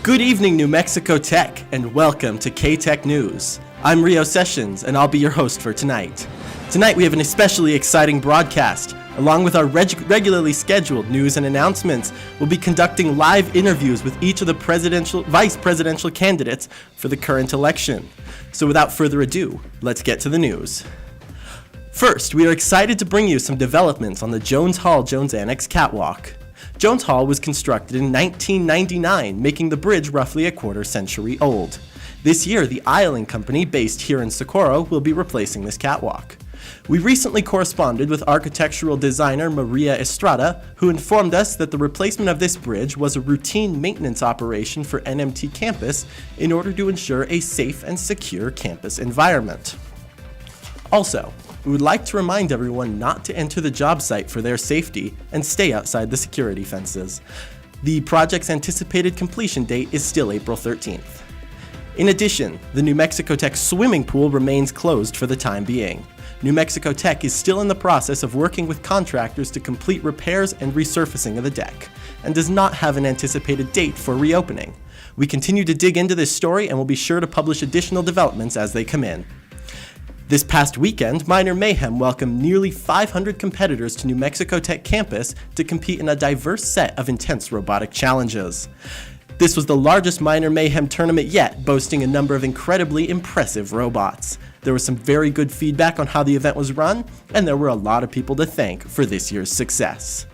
Good evening, New Mexico Tech, and welcome to KTEK News. I'm Rio Sessions, and I'll be your host for tonight. Tonight we have an especially exciting broadcast. Along with our regularly scheduled news and announcements, we'll be conducting live interviews with each of the vice presidential candidates for the current election. So without further ado, let's get to the news. First, we are excited to bring you some developments on the Jones Hall-Jones Annex catwalk. Jones Hall was constructed in 1999, making the bridge roughly a quarter century old. This year, the Island Company, based here in Socorro, will be replacing this catwalk. We recently corresponded with architectural designer Maria Estrada, who informed us that the replacement of this bridge was a routine maintenance operation for NMT campus in order to ensure a safe and secure campus environment. Also, we would like to remind everyone not to enter the job site for their safety and stay outside the security fences. The project's anticipated completion date is still April 13th. In addition, the New Mexico Tech swimming pool remains closed for the time being. New Mexico Tech is still in the process of working with contractors to complete repairs and resurfacing of the deck, and does not have an anticipated date for reopening. We continue to dig into this story and will be sure to publish additional developments as they come in. This past weekend, Minor Mayhem welcomed nearly 500 competitors to New Mexico Tech campus to compete in a diverse set of intense robotic challenges. This was the largest Minor Mayhem tournament yet, boasting a number of incredibly impressive robots. There was some very good feedback on how the event was run, and there were a lot of people to thank for this year's success.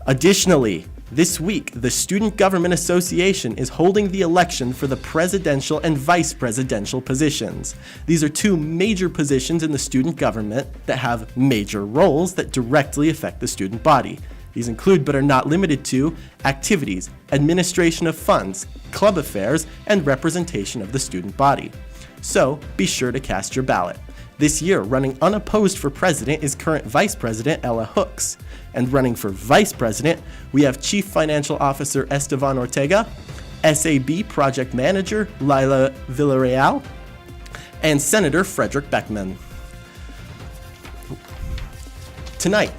Additionally, this week, the Student Government Association is holding the election for the presidential and vice presidential positions. These are two major positions in the student government that have major roles that directly affect the student body. These include, but are not limited to, activities, administration of funds, club affairs, and representation of the student body. So, be sure to cast your ballot. This year, running unopposed for president is current Vice President Ella Hooks. And running for Vice President, we have Chief Financial Officer Estevan Ortega, SAB Project Manager Lila Villarreal, and Senator Frederick Beckman. Tonight,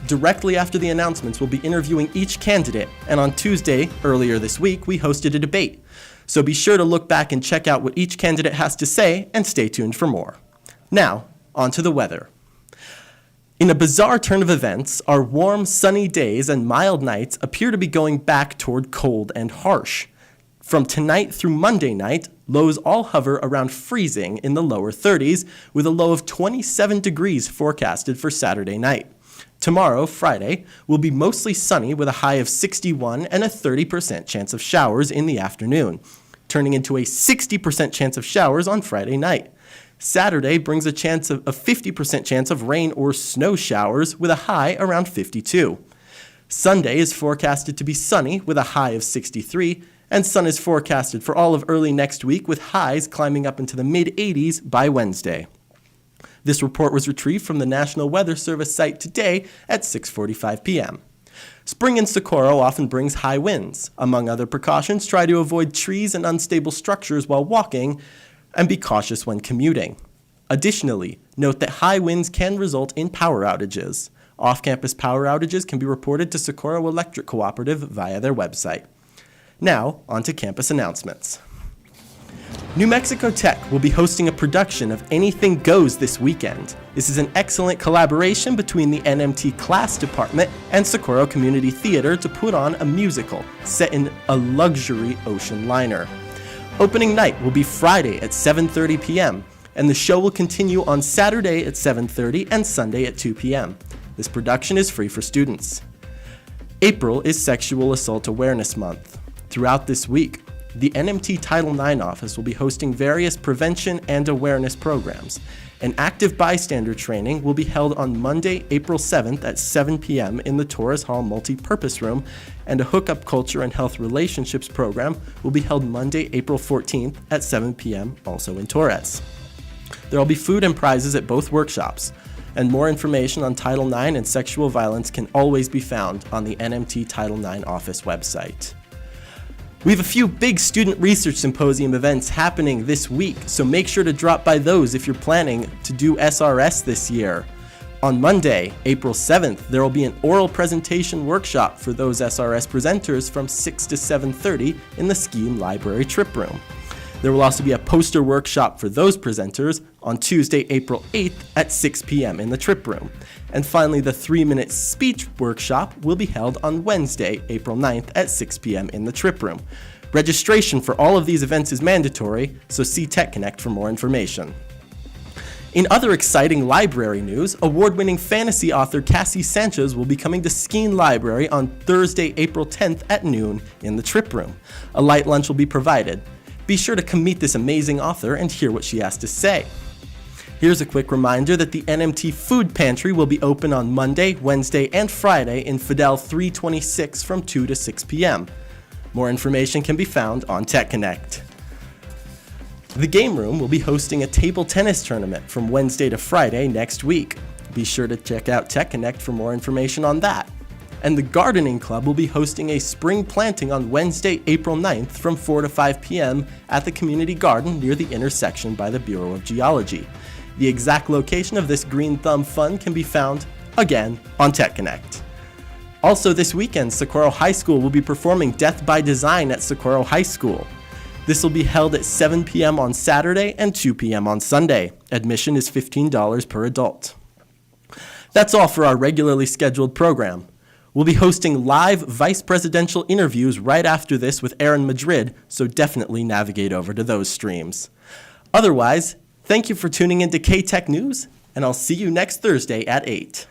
directly after the announcements, we'll be interviewing each candidate, and on Tuesday, earlier this week, we hosted a debate. So be sure to look back and check out what each candidate has to say, and stay tuned for more. Now, on to the weather. In a bizarre turn of events, our warm, sunny days and mild nights appear to be going back toward cold and harsh. From tonight through Monday night, lows all hover around freezing in the lower 30s, with a low of 27 degrees forecasted for Saturday night. Tomorrow, Friday, will be mostly sunny with a high of 61 and a 30% chance of showers in the afternoon, turning into a 60% chance of showers on Friday night. Saturday brings a 50% chance of rain or snow showers with a high around 52. Sunday is forecasted to be sunny with a high of 63, and sun is forecasted for all of early next week with highs climbing up into the mid-80s by Wednesday. This report was retrieved from the National Weather Service site today at 6:45 p.m. Spring in Socorro often brings high winds. Among other precautions, try to avoid trees and unstable structures while walking, and be cautious when commuting. Additionally, note that high winds can result in power outages. Off-campus power outages can be reported to Socorro Electric Cooperative via their website. Now, on to campus announcements. New Mexico Tech will be hosting a production of Anything Goes this weekend. This is an excellent collaboration between the NMT Class Department and Socorro Community Theater to put on a musical set in a luxury ocean liner. Opening night will be Friday at 7:30 p.m., and the show will continue on Saturday at 7:30 and Sunday at 2 p.m. This production is free for students. April is Sexual Assault Awareness Month. Throughout this week, the NMT Title IX office will be hosting various prevention and awareness programs. An active bystander training will be held on Monday, April 7th at 7 p.m. in the Torres Hall Multi-Purpose Room, and a Hookup Culture and Health Relationships program will be held Monday, April 14th at 7 p.m. also in Torres. There will be food and prizes at both workshops, and more information on Title IX and sexual violence can always be found on the NMT Title IX office website. We have a few big student research symposium events happening this week, so make sure to drop by those if you're planning to do SRS this year. On Monday, April 7th, there will be an oral presentation workshop for those SRS presenters from 6 to 7:30 in the Scheme Library Trip Room. There will also be a poster workshop for those presenters on Tuesday, April 8th at 6 p.m. in the Trip Room. And finally, the 3-minute speech workshop will be held on Wednesday, April 9th at 6 p.m. in the Trip Room. Registration for all of these events is mandatory, so see Tech Connect for more information. In other exciting library news, award-winning fantasy author Cassie Sanchez will be coming to Skeen Library on Thursday, April 10th at noon in the Trip Room. A light lunch will be provided. Be sure to come meet this amazing author and hear what she has to say. Here's a quick reminder that the NMT Food Pantry will be open on Monday, Wednesday, and Friday in Fidel 326 from 2 to 6 p.m. More information can be found on Tech Connect. The Game Room will be hosting a table tennis tournament from Wednesday to Friday next week. Be sure to check out Tech Connect for more information on that. And the Gardening Club will be hosting a spring planting on Wednesday, April 9th from 4 to 5 p.m. at the community garden near the intersection by the Bureau of Geology. The exact location of this Green Thumb Fund can be found, again, on Tech Connect. Also this weekend, Socorro High School will be performing Death by Design at Socorro High School. This will be held at 7 p.m. on Saturday and 2 p.m. on Sunday. Admission is $15 per adult. That's all for our regularly scheduled program. We'll be hosting live vice presidential interviews right after this with Aaron Madrid, so definitely navigate over to those streams. Otherwise, thank you for tuning into KTEK News, and I'll see you next Thursday at 8.